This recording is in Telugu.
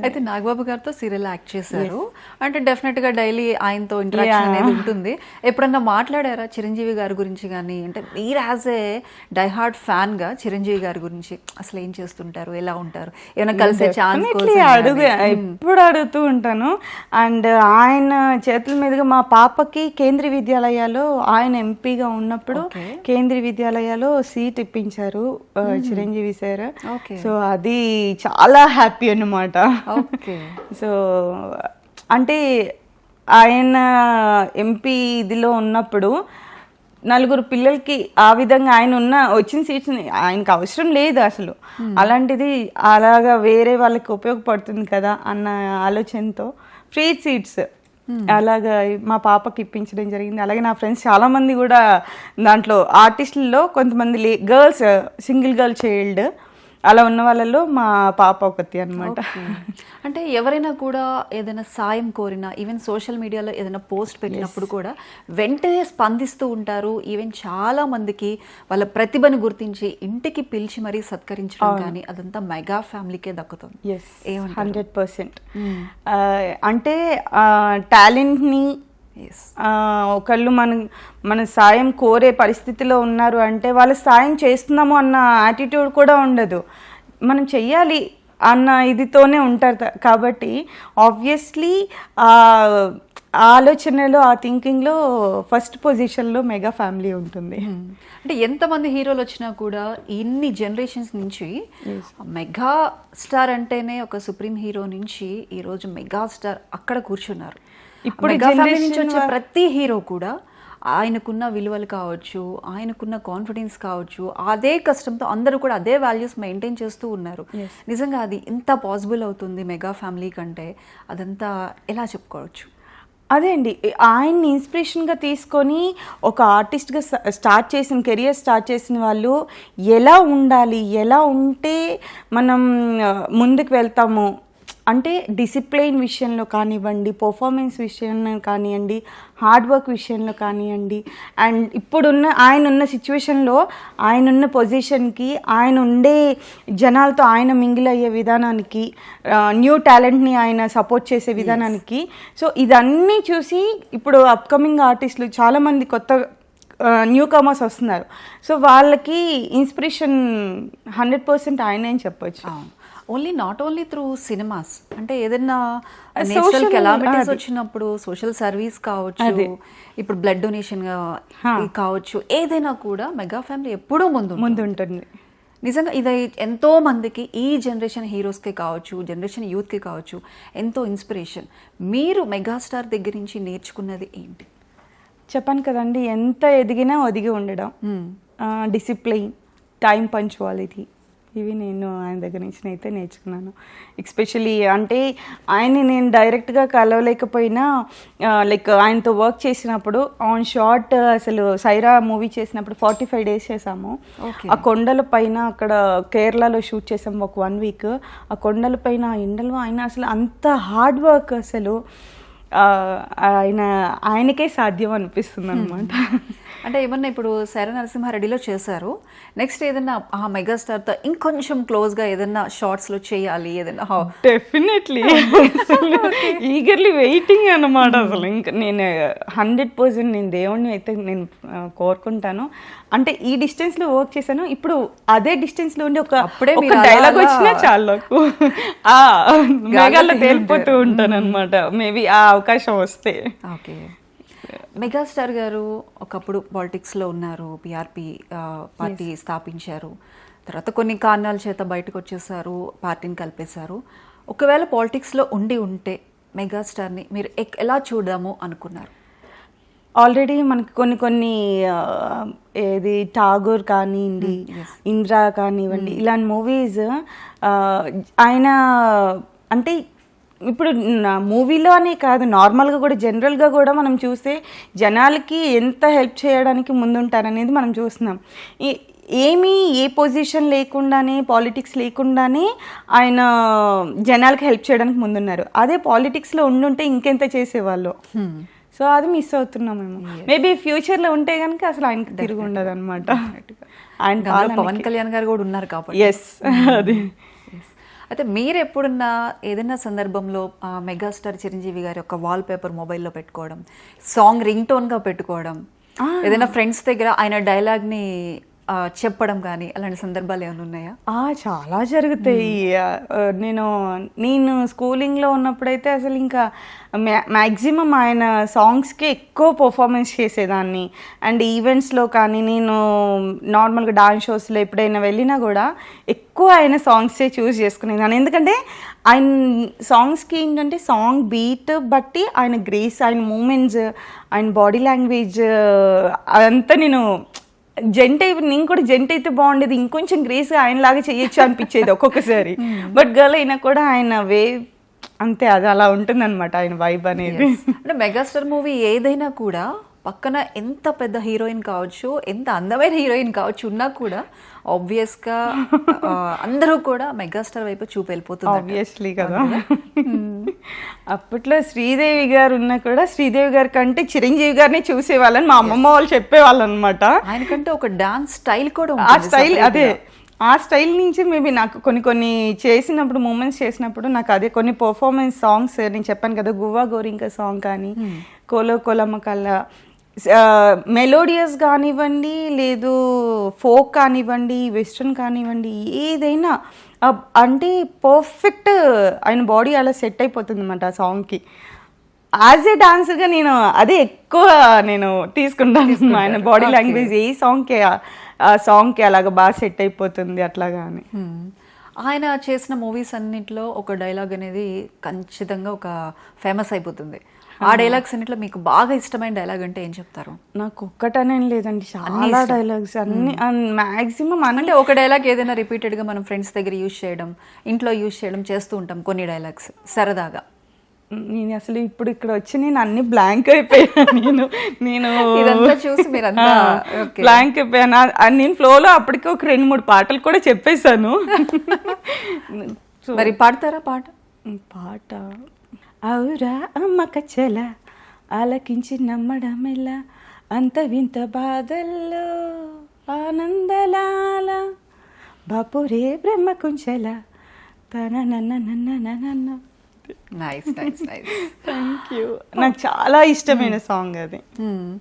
అయితే నాగబాబు గారితో సీరియల్ యాక్ట్ చేశారు అంటే డెఫినెట్ గా డైలీ ఆయనతో ఇంటరాక్షన్ అనేది ఉంటుంది. ఎప్పుడన్నా మాట్లాడారా చిరంజీవి గారి గురించి కానీ? అంటే మీరు యాజ్ ఏ డైహార్డ్ ఫ్యాన్ గా చిరంజీవి గారి గురించి అసలు ఏం చేస్తుంటారు, ఎలా ఉంటారు, ఏమైనా కలిసే ఛాన్స్? ఎప్పుడు అడుగుతూ ఉంటాను. అండ్ ఆయన చేతుల మీదుగా మా పాపకి కేంద్రీయ విద్యాలయాలో ఆయన ఎంపీగా ఉన్నప్పుడు కేంద్రీయ విద్యాలయాలో సీట్ ఇప్పించారు చిరంజీవి సార్. సో అది చాలా హ్యాపీ అన్నమాట. సో అంటే ఆయన ఎంపీ ఇదిలో ఉన్నప్పుడు నలుగురు పిల్లలకి ఆ విధంగా ఆయన వచ్చిన సీట్స్ ఆయనకు అవసరం లేదు అసలు, అలాంటిది అలాగా వేరే వాళ్ళకి ఉపయోగపడుతుంది కదా అన్న ఆలోచనతో ఫ్రీ సీట్స్ అలాగా మా పాపకి ఇప్పించడం జరిగింది. అలాగే నా ఫ్రెండ్స్ చాలా మంది కూడా దాంట్లో ఆర్టిస్టుల్లో కొంతమంది గర్ల్స్, సింగిల్ గర్ల్ చైల్డ్ అలా ఉన్న వాళ్ళలో మా పాప ఒకటి అనమాట. అంటే ఎవరైనా కూడా ఏదైనా సాయం కోరినా, ఈవెన్ సోషల్ మీడియాలో ఏదైనా పోస్ట్ పెట్టినప్పుడు కూడా వెంటనే స్పందిస్తూ ఉంటారు. ఈవెన్ చాలా మందికి వాళ్ళ ప్రతిభను గుర్తించి ఇంటికి పిలిచి మరీ సత్కరించడం కానీ అదంతా మెగా ఫ్యామిలీకే దక్కుతుంది. 100%. అంటే టాలెంట్ని ఒకళ్ళు మన సాయం కోరే పరిస్థితిలో ఉన్నారు అంటే వాళ్ళ సాయం చేస్తున్నాము అన్న యాటిట్యూడ్ కూడా ఉండదు, మనం చెయ్యాలి అన్న ఇదితోనే ఉంటారు. కాబట్టి ఆబ్వియస్లీ ఆలోచనలో ఆ థింకింగ్లో ఫస్ట్ పొజిషన్లో మెగా ఫ్యామిలీ ఉంటుంది. అంటే ఎంతమంది హీరోలు వచ్చినా కూడా ఇన్ని జనరేషన్స్ నుంచి మెగా స్టార్ అంటేనే ఒక సుప్రీం హీరో నుంచి ఈరోజు మెగా స్టార్ అక్కడ కూర్చున్నారు. ఇప్పుడు మెగా ఫ్యామిలీ నుంచి వచ్చే ప్రతి హీరో కూడా ఆయనకున్న విలువలు కావచ్చు, ఆయనకున్న కాన్ఫిడెన్స్ కావచ్చు, అదే కష్టంతో అందరూ కూడా అదే వాల్యూస్ మెయింటైన్ చేస్తూ ఉన్నారు. నిజంగా అది ఎంత పాసిబుల్ అవుతుంది మెగా ఫ్యామిలీ కంటే, అదంతా ఎలా చెప్పుకోవచ్చు? అదే అండి, ఆయన్ని ఇన్స్పిరేషన్గా తీసుకొని ఒక ఆర్టిస్ట్గా కెరియర్ స్టార్ట్ చేసిన వాళ్ళు ఎలా ఉండాలి, ఎలా ఉంటే మనం ముందుకు వెళ్తాము అంటే డిసిప్లైన్ విషయంలో కానివ్వండి, పర్ఫార్మెన్స్ విషయంలో కానివ్వండి, హార్డ్ వర్క్ విషయంలో కానివ్వండి, అండ్ ఆయన ఉన్న సిచ్యువేషన్లో ఆయన ఉన్న పొజిషన్కి, ఆయన ఉండే జనాలతో ఆయన మింగిల్ అయ్యే విధానానికి, న్యూ టాలెంట్ని ఆయన సపోర్ట్ చేసే విధానానికి, సో ఇదన్నీ చూసి ఇప్పుడు అప్కమింగ్ ఆర్టిస్టులు చాలామంది కొత్త న్యూ కమర్స్ వస్తున్నారు. సో వాళ్ళకి ఇన్స్పిరేషన్ 100% ఆయనే అని చెప్పొచ్చు. నాట్ ఓన్లీ త్రూ సినిమాస్, అంటే ఏదైనా నేచురల్ కెలామిటీస్ వచ్చినప్పుడు సోషల్ సర్వీస్ కావచ్చు, ఇప్పుడు బ్లడ్ డొనేషన్ కావచ్చు, ఏదైనా కూడా మెగా ఫ్యామిలీ ఎప్పుడూ ముందు ఉంటుంది. నిజంగా ఇది ఎంతో మందికి, ఈ జనరేషన్ హీరోస్కే కావచ్చు, జనరేషన్ యూత్కి కావచ్చు, ఎంతో ఇన్స్పిరేషన్. మీరు మెగాస్టార్ దగ్గర నుంచి నేర్చుకున్నది ఏంటి? చెప్పాను కదండి, ఎంత ఎదిగినా ఒదిగి ఉండడం, డిసిప్లైన్, టైం పంచువాలిటీ, ఇవి నేను ఆయన దగ్గర నుంచి అయితే నేర్చుకున్నాను. ఎస్పెషలీ అంటే ఆయన్ని నేను డైరెక్ట్గా కలవలేకపోయినా లైక్ ఆయనతో వర్క్ చేసినప్పుడు ఆన్ షాట్, అసలు సైరా మూవీ చేసినప్పుడు 45 days చేసాము. ఆ కొండల పైన అక్కడ కేరళలో షూట్ చేసాము ఒక 1 week. ఆ కొండల పైన ఆ ఎండలో ఆయన అసలు అంత హార్డ్ వర్క్ అసలు ఆయనకే సాధ్యం అనిపిస్తుంది అనమాట. అంటే ఏమన్నా ఇప్పుడు సైరా నరసింహారెడ్డిలో చేశారు, నెక్స్ట్ ఏదన్నా ఆ మెగాస్టార్తో ఇంకొంచెం క్లోజ్గా ఏదన్నా షార్ట్స్లో చేయాలి ఏదన్నా? డెఫినెట్లీ ఈగర్లీ వెయిటింగ్ అన్నమాట. అసలు ఇంకా నేను 100% నేను దేవుణ్ణి అయితే నేను కోరుకుంటాను. అంటే ఈ డిస్టెన్స్లో వర్క్ చేశాను, ఇప్పుడు అదే డిస్టెన్స్లో ఉండి ఒక డైలాగ్ వచ్చినా చాలు మేఘాల్లో తేలిపోతూ ఉంటాను అనమాట, మేబీ ఆ అవకాశం వస్తే. ఓకే, మెగాస్టార్ గారు ఒకప్పుడు పాలిటిక్స్లో ఉన్నారు, పిఆర్పి పార్టీ స్థాపించారు, తర్వాత కొన్ని కారణాల చేత బయటకు వచ్చేసారు, పార్టీని కలిపేశారు. ఒకవేళ పాలిటిక్స్లో ఉంటే మెగాస్టార్ని మీరు ఎలా చూడదాము అనుకున్నారు? ఆల్రెడీ మనకి కొన్ని ఏది ఠాగూర్ కానివ్వండి, ఇంద్రా కానివ్వండి, ఇలాంటి మూవీస్ ఆయన అంటే ఇప్పుడు మూవీలో అనే కాదు, నార్మల్గా కూడా జనరల్గా కూడా మనం చూస్తే జనాలకి ఎంత హెల్ప్ చేయడానికి ముందుంటారనేది మనం చూస్తున్నాం. ఏ పొజిషన్ లేకుండానే, పాలిటిక్స్ లేకుండానే ఆయన జనాలకి హెల్ప్ చేయడానికి ముందున్నారు. అదే పాలిటిక్స్లో ఉండుంటే ఇంకెంత చేసేవాళ్ళు. సో అది మిస్ అవుతున్నాం మేము. మేబీ ఫ్యూచర్లో ఉంటే కనుక అసలు ఆయనకి తిరిగి ఉండదు అనమాట. ఆయన పవన్ కళ్యాణ్ గారు కూడా ఉన్నారు కాబట్టి. ఎస్, అది. అయితే మీరు ఎప్పుడన్నా ఏదైనా సందర్భంలో మెగాస్టార్ చిరంజీవి గారి యొక్క వాల్ పేపర్ మొబైల్లో పెట్టుకోవడం, సాంగ్ రింగ్ టోన్గా పెట్టుకోవడం, ఏదైనా ఫ్రెండ్స్ దగ్గర ఆయన డైలాగ్ని చెప్పడం కానీ అలాంటి సందర్భాలు ఏమైనా ఉన్నాయా? చాలా జరుగుతాయి. నేను స్కూలింగ్లో ఉన్నప్పుడైతే అసలు ఇంకా మ్యాక్సిమం ఆయన సాంగ్స్కి ఎక్కువ పర్ఫార్మెన్స్ చేసేదాన్ని. అండ్ ఈవెంట్స్లో కానీ నేను నార్మల్గా డాన్స్ షోస్లో ఎప్పుడైనా వెళ్ళినా కూడా ఎక్కువ ఆయన సాంగ్సే చూస్ చేసుకునేదాన్ని. ఎందుకంటే ఆయన సాంగ్స్కి ఏంటంటే సాంగ్ బీట్ బట్టి ఆయన గ్రేస్, ఆయన మూమెంట్స్, ఆయన బాడీ లాంగ్వేజ్ అదంతా నేను నేను కూడా జంట అయితే బాగుండేది, ఇంకొంచెం గ్రేస్గా ఆయనలాగా చేయొచ్చు అనిపించేది ఒక్కొక్కసారి. బట్ గర్ల్ అయినా కూడా ఆయన వే అంతే, అది అలా ఉంటుందన్నమాట ఆయన వైబ్ అనేది. అంటే మెగాస్టార్ మూవీ ఏదైనా కూడా పక్కన ఎంత పెద్ద హీరోయిన్ కావచ్చు, ఎంత అందమైన హీరోయిన్ కావచ్చు ఉన్నా కూడా ఆబ్వియస్గా అందరూ కూడా మెగాస్టార్ వైపు చూపు వెళ్ళిపోతుంది. ఆబ్వియస్లీ కదా. అప్పట్లో శ్రీదేవి గారు ఉన్నా కూడా శ్రీదేవి గారి కంటే చిరంజీవి గారిని చూసేవాళ్ళని మా అమ్మమ్మ వాళ్ళు చెప్పేవాళ్ళు అనమాట. ఆయనకంటే ఒక డాన్స్ స్టైల్ కూడా ఆ స్టైల్ అదే, ఆ స్టైల్ నుంచి మేబీ నాకు కొన్ని చేసినప్పుడు మూమెంట్స్ చేసినప్పుడు నాకు అదే కొన్ని పర్ఫార్మెన్స్ సాంగ్స్ నేను చెప్పాను కదా, గువ్వా గోరింక సాంగ్ కానీ, కోలో కోలమ్మ కల్లా మెలోడియస్ కానివ్వండి, లేదు ఫోక్ కానివ్వండి, వెస్ట్రన్ కానివ్వండి, ఏదైనా అంటే పర్ఫెక్ట్ ఆయన బాడీ అలా సెట్ అయిపోతుంది అన్నమాట ఆ సాంగ్కి. యాజ్ ఏ డాన్సర్గా నేను అదే ఎక్కువ నేను తీసుకుంటాను, ఆయన బాడీ లాంగ్వేజ్ ఏ సాంగ్కి అలాగ బాగా సెట్ అయిపోతుంది అట్లాగా అని. ఆయన చేసిన మూవీస్ అన్నింటిలో ఒక డైలాగ్ అనేది ఖచ్చితంగా ఒక ఫేమస్ అయిపోతుంది. ఆ డైలాగ్స్ అన్నింటిలో మీకు బాగా ఇష్టమైన డైలాగ్ అంటే ఏం చెప్తారు? నాకు ఒక్కటనేం లేదండి, చాలా డైలాగ్స్ అన్ని మ్యాక్సిమం అంటే ఒక డైలాగ్ ఏదైనా రిపీటెడ్గా మనం ఫ్రెండ్స్ దగ్గర యూజ్ చేయడం, ఇంట్లో యూజ్ చేయడం చేస్తూ ఉంటాం కొన్ని డైలాగ్స్ సరదాగా. నేను అసలు ఇప్పుడు ఇక్కడ వచ్చి నేను అన్ని బ్లాంక్ అయిపోయాను. నేను ఇదంతా చూసి మీరు బ్లాంక్ అయిపోయాను. నేను ఫ్లోలో అప్పటికే ఒక 2-3 పాటలు కూడా చెప్పేశాను. మరి పాడతారా పాట? అవురా అమ్మ కచ్చల ఆలకించి నమ్మడమెలా, అంత వింత బాధల్లో ఆనందలాల బాపురే బ్రహ్మ కుంచల తన నన్న. Nice nice nice. Thank you. నాకు చాలా ఇష్టమైన సాంగ్ అది.